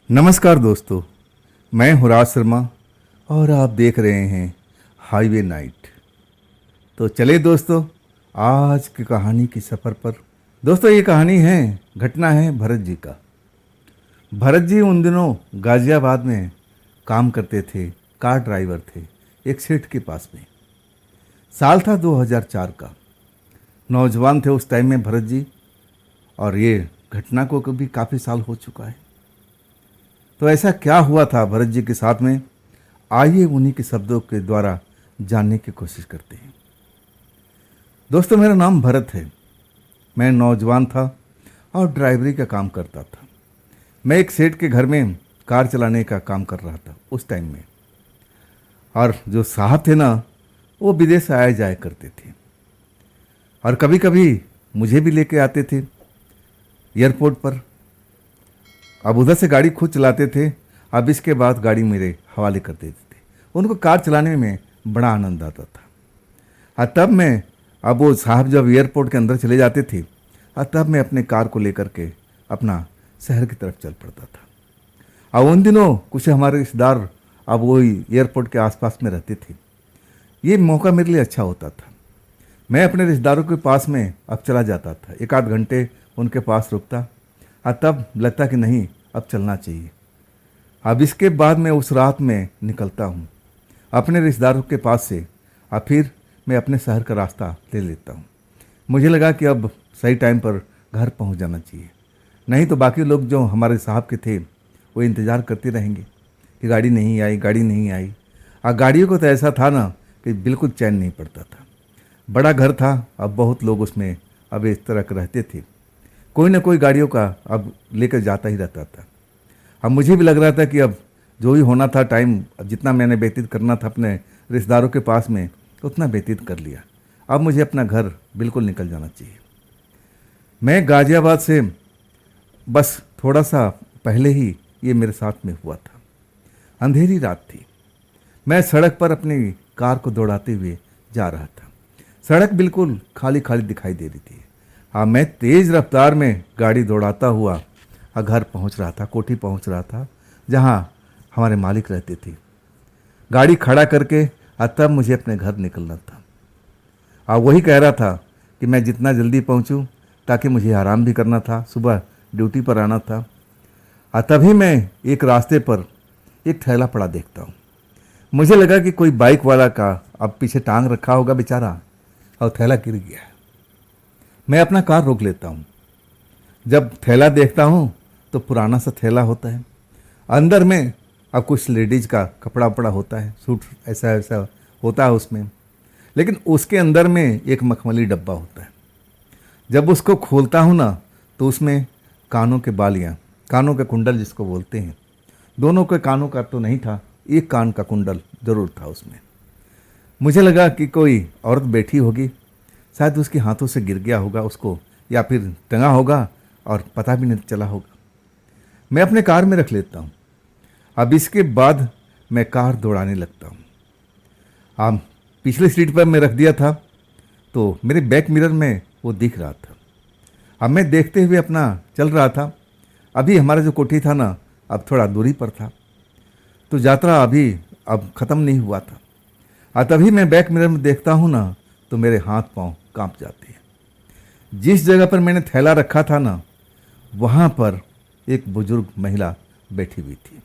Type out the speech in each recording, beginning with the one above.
नमस्कार दोस्तों, मैं हूँ राज शर्मा और आप देख रहे हैं हाईवे नाइट। तो चले दोस्तों, आज की कहानी की सफ़र पर। दोस्तों, ये कहानी है, घटना है भरत जी का। भरत जी उन दिनों गाज़ियाबाद में काम करते थे, कार ड्राइवर थे, एक सेठ के पास में। साल था 2004 का। नौजवान थे उस टाइम में भरत जी, और ये घटना को भी काफ़ी साल हो चुका है। तो ऐसा क्या हुआ था भरत जी के साथ में, आइए उन्हीं के शब्दों के द्वारा जानने की कोशिश करते हैं। दोस्तों, मेरा नाम भरत है। मैं नौजवान था और ड्राइवरी का काम करता था। मैं एक सेठ के घर में कार चलाने का काम कर रहा था उस टाइम में। और जो साहब थे ना, वो विदेश से आए जाया करते थे, और कभी कभी मुझे भी लेके आते थे एयरपोर्ट पर। अब उधर से गाड़ी खुद चलाते थे, अब इसके बाद गाड़ी मेरे हवाले कर देते थे। उनको कार चलाने में बड़ा आनंद आता था। और तब मैं, अब वो साहब जब एयरपोर्ट के अंदर चले जाते थे, और तब मैं अपने कार को लेकर के अपना शहर की तरफ चल पड़ता था। और उन दिनों कुछ हमारे रिश्तेदार अब वो एयरपोर्ट के आसपास में रहते थे। ये मौका मेरे लिए अच्छा होता था। मैं अपने रिश्तेदारों के पास में अब चला जाता था, एक आध घंटे उनके पास रुकता, और तब लगता कि नहीं, अब चलना चाहिए। अब इसके बाद मैं उस रात में निकलता हूँ अपने रिश्तेदारों के पास से, और फिर मैं अपने शहर का रास्ता ले लेता हूँ। मुझे लगा कि अब सही टाइम पर घर पहुँच जाना चाहिए, नहीं तो बाकी लोग जो हमारे साहब के थे वो इंतज़ार करते रहेंगे कि गाड़ी नहीं आई, गाड़ी नहीं आई। और गाड़ियों को तो ऐसा था ना कि बिल्कुल चैन नहीं पड़ता था। बड़ा घर था, अब बहुत लोग उसमें अब इस तरह के रहते थे, कोई ना कोई गाड़ियों का अब लेकर जाता ही रहता था। अब मुझे भी लग रहा था कि अब जो ही होना था टाइम, अब जितना मैंने व्यतीत करना था अपने रिश्तेदारों के पास में, उतना व्यतीत कर लिया। अब मुझे अपना घर बिल्कुल निकल जाना चाहिए। मैं गाज़ियाबाद से बस थोड़ा सा पहले ही ये मेरे साथ में हुआ था। अंधेरी रात थी। मैं सड़क पर अपनी कार को दौड़ाते हुए जा रहा था। सड़क बिल्कुल खाली खाली दिखाई दे रही थी। हाँ, मैं तेज़ रफ्तार में गाड़ी दौड़ाता हुआ घर पहुंच रहा था, कोठी पहुंच रहा था, जहां हमारे मालिक रहते थे। गाड़ी खड़ा करके तब मुझे अपने घर निकलना था। और वही कह रहा था कि मैं जितना जल्दी पहुंचूं, ताकि मुझे आराम भी करना था, सुबह ड्यूटी पर आना था। और तभी मैं एक रास्ते पर एक थैला पड़ा देखता हूँ। मुझे लगा कि कोई बाइक वाला का अब पीछे टांग रखा होगा बेचारा, और थैला गिर गया। मैं अपना कार रोक लेता हूँ। जब थैला देखता हूँ तो पुराना सा थैला होता है। अंदर में अब कुछ लेडीज़ का कपड़ा वपड़ा होता है, सूट ऐसा ऐसा होता है उसमें, लेकिन उसके अंदर में एक मखमली डब्बा होता है। जब उसको खोलता हूँ ना, तो उसमें कानों के बालियाँ, कानों के कुंडल जिसको बोलते हैं, दोनों के कानों का तो नहीं था, एक कान का कुंडल ज़रूर था उसमें। मुझे लगा कि कोई औरत बैठी होगी, शायद उसके हाथों से गिर गया होगा उसको, या फिर टंगा होगा और पता भी नहीं चला होगा। मैं अपने कार में रख लेता हूँ। अब इसके बाद मैं कार दौड़ाने लगता हूँ। अब पिछली सीट पर मैं रख दिया था, तो मेरे बैक मिरर में वो दिख रहा था। अब मैं देखते हुए अपना चल रहा था। अभी हमारा जो कोठी था ना, अब थोड़ा दूरी पर था, तो यात्रा अभी अब ख़त्म नहीं हुआ था। और तभी मैं बैक मिरर में देखता हूँ ना, तो मेरे हाथ पांव कांप जाते हैं। जिस जगह पर मैंने थैला रखा था ना, वहाँ पर एक बुजुर्ग महिला बैठी हुई थी।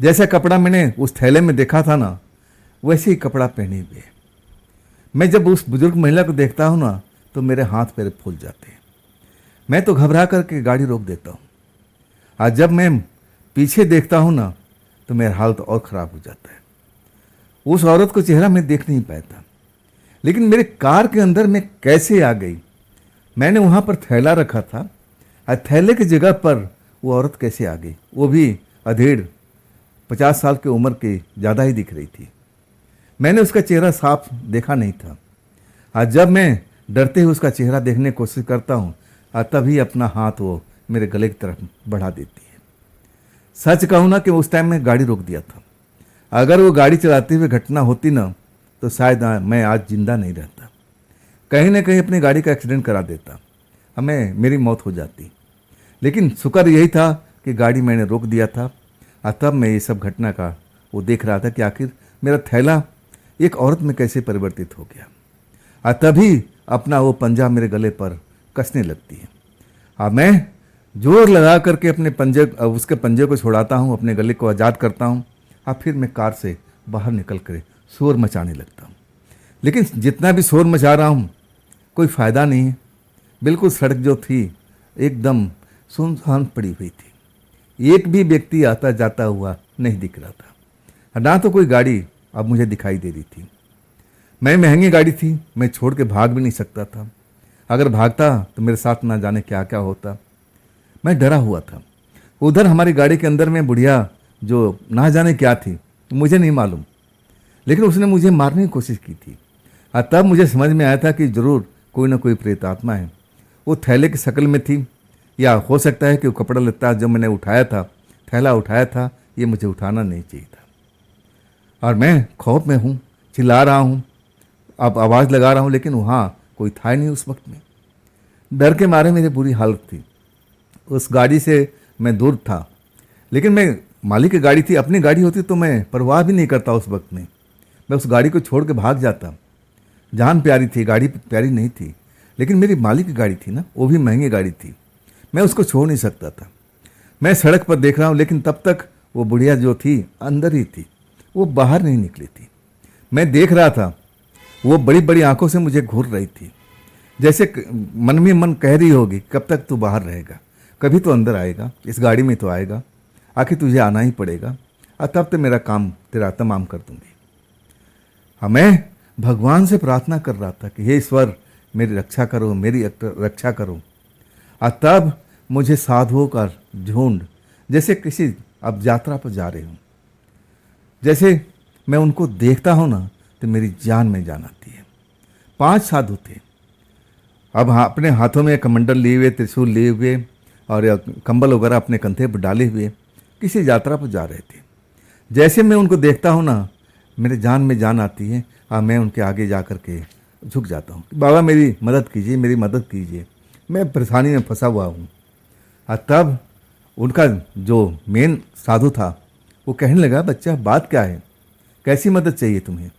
जैसा कपड़ा मैंने उस थैले में देखा था ना, वैसे ही कपड़ा पहने हुए। मैं जब उस बुजुर्ग महिला को देखता हूँ ना, तो मेरे हाथ पैर फूल जाते हैं। मैं तो घबरा करके गाड़ी रोक देता हूँ। और जब मैं पीछे देखता हूँ ना, तो मेरा हालत और ख़राब हो जाता है। उस औरत को चेहरा मैं देख नहीं पाता, लेकिन मेरे कार के अंदर मैं कैसे आ गई। मैंने वहाँ पर थैला रखा था, और थैले की जगह पर वो औरत कैसे आ गई, वो भी अधेड़ 50 साल की उम्र की ज़्यादा ही दिख रही थी। मैंने उसका चेहरा साफ देखा नहीं था। और जब मैं डरते हुए उसका चेहरा देखने की कोशिश करता हूँ, तभी अपना हाथ वो मेरे गले की तरफ बढ़ा देती है। सच कहूँ ना कि उस टाइम मैं गाड़ी रोक दिया था। अगर वो गाड़ी चलाते हुए घटना होती ना, तो शायद मैं आज जिंदा नहीं रहता, कहीं ना कहीं अपनी गाड़ी का एक्सीडेंट करा देता, हमें मेरी मौत हो जाती। लेकिन शुक्र यही था कि गाड़ी मैंने रोक दिया था। और तब मैं ये सब घटना का वो देख रहा था कि आखिर मेरा थैला एक औरत में कैसे परिवर्तित हो गया। और तभी अपना वो पंजा मेरे गले पर कसने लगती है। और मैं जोर लगा करके अपने पंजे उसके पंजे को छुड़ाता हूँ, अपने गले को आज़ाद करता हूँ। और फिर मैं कार से बाहर निकल कर शोर मचाने लगता हूँ। लेकिन जितना भी शोर मचा रहा हूँ कोई फ़ायदा नहीं है। बिल्कुल सड़क जो थी एकदम सुनसान पड़ी हुई थी। एक भी व्यक्ति आता जाता हुआ नहीं दिख रहा था, ना तो कोई गाड़ी अब मुझे दिखाई दे रही थी। मैं महंगी गाड़ी थी, मैं छोड़ के भाग भी नहीं सकता था। अगर भागता तो मेरे साथ ना जाने क्या क्या होता। मैं डरा हुआ था। उधर हमारी गाड़ी के अंदर में बुढ़िया जो ना जाने क्या थी मुझे नहीं मालूम, लेकिन उसने मुझे मारने की कोशिश की थी। और तब मुझे समझ में आया था कि ज़रूर कोई ना कोई प्रेत आत्मा है। वो थैले की शक्ल में थी, या हो सकता है कि वो कपड़ा लत्ता जो मैंने उठाया था, थैला उठाया था, ये मुझे उठाना नहीं चाहिए था। और मैं खौफ में हूँ, चिल्ला रहा हूँ, अब आवाज़ लगा रहा हूँ, लेकिन वहाँ कोई था ही नहीं उस वक्त में। डर के मारे मेरी बुरी हालत थी। उस गाड़ी से मैं दूर था, लेकिन मैं मालिक की गाड़ी थी, अपनी गाड़ी होती तो मैं परवाह भी नहीं करता उस वक्त में। मैं उस गाड़ी को छोड़ के भाग जाता। जान प्यारी थी, गाड़ी प्यारी नहीं थी, लेकिन मेरी मालिक की गाड़ी थी ना, वो भी महंगी गाड़ी थी, मैं उसको छोड़ नहीं सकता था। मैं सड़क पर देख रहा हूँ, लेकिन तब तक वो बुढ़िया जो थी अंदर ही थी, वो बाहर नहीं निकली थी। मैं देख रहा था, वो बड़ी बड़ी आंखों से मुझे घूर रही थी, जैसे मन में मन कह रही होगी कब तक तू बाहर रहेगा, कभी तो अंदर आएगा, इस गाड़ी में तो आएगा, आखिर तुझे आना ही पड़ेगा, और तब तो मेरा काम तेरा तमाम कर दूंगी। हाँ, मैं भगवान से प्रार्थना कर रहा था कि हे ईश्वर मेरी रक्षा करो, मेरी रक्षा करो। और तब मुझे साधुओं का झुंड, जैसे किसी अब यात्रा पर जा रहे हूँ, जैसे मैं उनको देखता हूँ ना तो मेरी जान में जान आती है। 5 साधु थे। अब हाँ, अपने हाथों में कमंडल लिए हुए, त्रिशूल लिए हुए और कंबल वगैरह अपने कंधे पर डाले हुए किसी यात्रा पर जा रहे थे। जैसे मैं उनको देखता हूँ ना, मेरे जान में जान आती है। और मैं उनके आगे जा कर के झुक जाता हूँ, बाबा मेरी मदद कीजिए, मेरी मदद कीजिए, मैं परेशानी में फंसा हुआ हूँ। और तब उनका जो मेन साधु था वो कहने लगा, बच्चा बात क्या है, कैसी मदद चाहिए तुम्हें।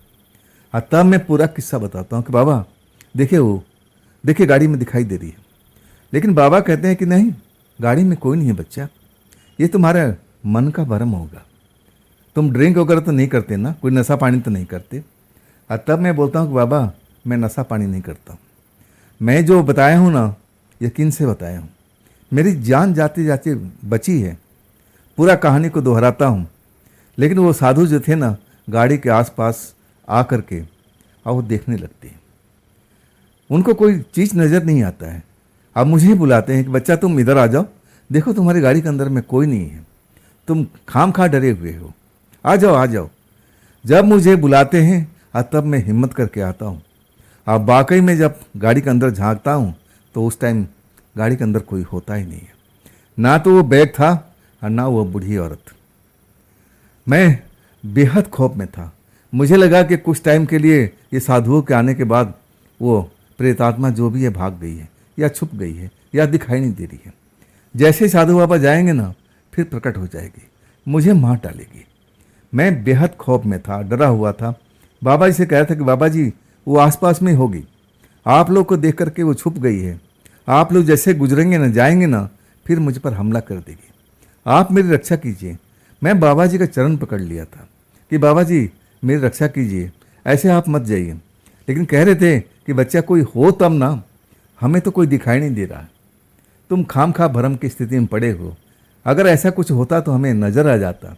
और तब मैं पूरा किस्सा बताता हूँ कि बाबा देखिए, वो देखिए गाड़ी में दिखाई दे रही है। लेकिन बाबा कहते हैं कि नहीं, गाड़ी में कोई नहीं है बच्चा, ये तुम्हारा मन का भ्रम होगा, तुम ड्रिंक वगैरह तो नहीं करते ना, कोई नशा पानी तो नहीं करते। और तब मैं बोलता हूँ कि बाबा मैं नशा पानी नहीं करता, मैं जो बताया हूँ ना यकीन से बताया हूँ, मेरी जान जाते जाते बची है। पूरा कहानी को दोहराता हूँ। लेकिन वो साधु जो थे ना, गाड़ी के आसपास आ कर के और वो देखने लगते हैं, उनको कोई चीज़ नज़र नहीं आता है। अब मुझे ही बुलाते हैं कि बच्चा तुम इधर आ जाओ, देखो तुम्हारी गाड़ी के अंदर में कोई नहीं है, तुम खाम खा डरे हुए हो, आ जाओ आ जाओ। जब मुझे बुलाते हैं तब मैं हिम्मत करके आता हूँ। अब वाकई में जब गाड़ी के अंदर झांकता हूँ तो उस टाइम गाड़ी के अंदर कोई होता ही नहीं है, ना तो वो बैग था और ना वो बूढ़ी औरत। मैं बेहद खौफ में था। मुझे लगा कि कुछ टाइम के लिए ये साधुओं के आने के बाद वो प्रेतात्मा जो भी है भाग गई है, या छुप गई है, या दिखाई नहीं दे रही है। जैसे ही साधु बाबा जाएंगे ना फिर प्रकट हो जाएगी, मुझे मार डालेगी। मैं बेहद खौफ में था, डरा हुआ था। बाबा जी से कहा था कि बाबा जी वो आसपास में होगी, आप लोग को देख करके वो छुप गई है, आप लोग जैसे गुजरेंगे ना, जाएंगे ना, फिर मुझ पर हमला कर देगी, आप मेरी रक्षा कीजिए। मैं बाबा जी का चरण पकड़ लिया था कि बाबा जी मेरी रक्षा कीजिए, ऐसे आप मत जाइए। लेकिन कह रहे थे कि बच्चा कोई हो तब ना, हमें तो कोई दिखाई नहीं दे रहा, तुम खाम खा भरम की स्थिति में पड़े हो, अगर ऐसा कुछ होता तो हमें नजर आ जाता,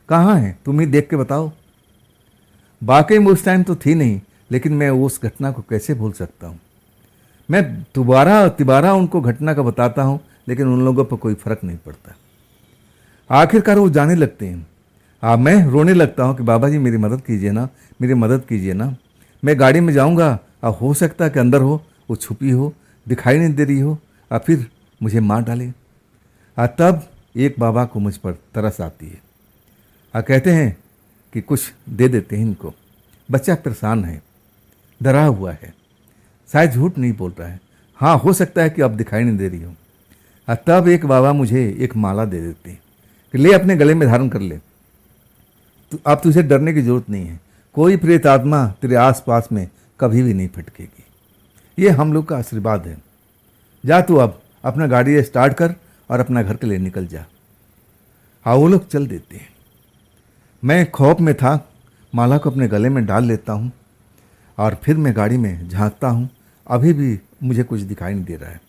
कहाँ है तुम ही देख के बताओ। वाकई में उस टाइम तो थी नहीं, लेकिन मैं उस घटना को कैसे भूल सकता हूँ। मैं दोबारा तिबारा उनको घटना का बताता हूँ, लेकिन उन लोगों पर कोई फर्क नहीं पड़ता। आखिरकार वो जाने लगते हैं। मैं रोने लगता हूँ कि बाबा जी मेरी मदद कीजिए ना, मेरी मदद कीजिए ना। मैं गाड़ी में जाऊँगा और हो सकता है कि अंदर हो, वो छुपी हो, दिखाई नहीं दे रही हो, और फिर मुझे मार डाले। तब एक बाबा को मुझ पर तरस आती है और कहते हैं कि कुछ दे देते हैं इनको, बच्चा परेशान है, डरा हुआ है, शायद झूठ नहीं बोल रहा है, हाँ हो सकता है कि अब दिखाई नहीं दे रही हो। तब एक बाबा मुझे एक माला दे देते कि ले अपने गले में धारण कर ले, अब तुझे डरने की जरूरत नहीं है, कोई प्रेत आत्मा तेरे आसपास में कभी भी नहीं फटकेगी। ये हम लोग का आशीर्वाद है। जा तू अब अपना गाड़ी स्टार्ट कर और अपना घर के लिए निकल जा। हाँ, वो लोग चल देते हैं। मैं खौफ में था, माला को अपने गले में डाल लेता हूँ और फिर मैं गाड़ी में झांकता हूँ। अभी भी मुझे कुछ दिखाई नहीं दे रहा है।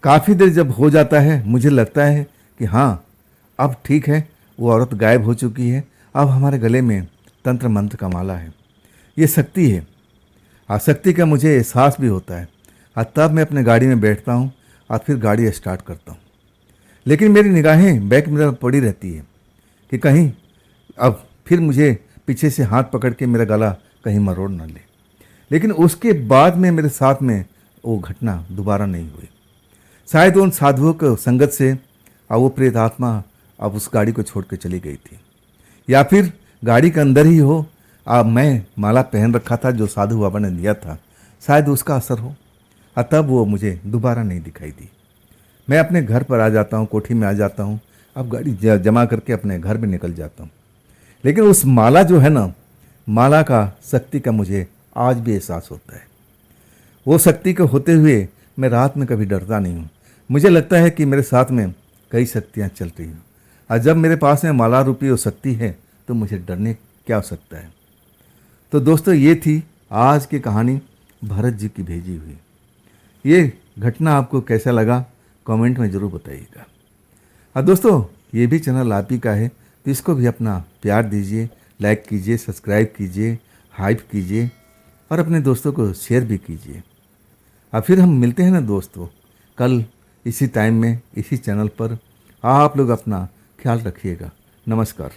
काफ़ी देर जब हो जाता है मुझे लगता है कि हाँ अब ठीक है, वो औरत गायब हो चुकी है। अब हमारे गले में तंत्र मंत्र का माला है, ये शक्ति है। शक्ति का मुझे एहसास भी होता है। तब मैं अपने गाड़ी में बैठता हूँ और फिर गाड़ी स्टार्ट करता हूँ। लेकिन मेरी निगाहें बैक मिरर पर पड़ी रहती है कि कहीं अब फिर मुझे पीछे से हाथ पकड़ के मेरा गला कहीं मरोड़ न ले। लेकिन उसके बाद में मेरे साथ में वो घटना दोबारा नहीं हुई। शायद उन साधुओं को संगत से वो प्रेत आत्मा अब उस गाड़ी को छोड़ के चली गई थी, या फिर गाड़ी के अंदर ही हो। मैं माला पहन रखा था जो साधु बाबा ने दिया था, शायद उसका असर हो। तब वो मुझे दोबारा नहीं दिखाई दी। मैं अपने घर पर आ जाता हूँ, कोठी में आ जाता हूँ। अब गाड़ी जमा करके अपने घर में निकल जाता हूँ। लेकिन उस माला जो है ना, माला का शक्ति का मुझे आज भी एहसास होता है। वो शक्ति के होते हुए मैं रात में कभी डरता नहीं हूँ। मुझे लगता है कि मेरे साथ में कई शक्तियाँ चल रही हैं, और जब मेरे पास में माला रूपी वो शक्ति है तो मुझे डरने क्या हो सकता है। तो दोस्तों, ये थी आज की कहानी भरत जी की भेजी हुई। ये घटना आपको कैसा लगा कमेंट में ज़रूर बताइएगा। और दोस्तों, ये भी चैनल आप ही का है, तो इसको भी अपना प्यार दीजिए, लाइक कीजिए, सब्सक्राइब कीजिए, हाइप कीजिए और अपने दोस्तों को शेयर भी कीजिए। और फिर हम मिलते हैं ना दोस्तों कल इसी टाइम में इसी चैनल पर। आप लोग अपना ख्याल रखिएगा। नमस्कार।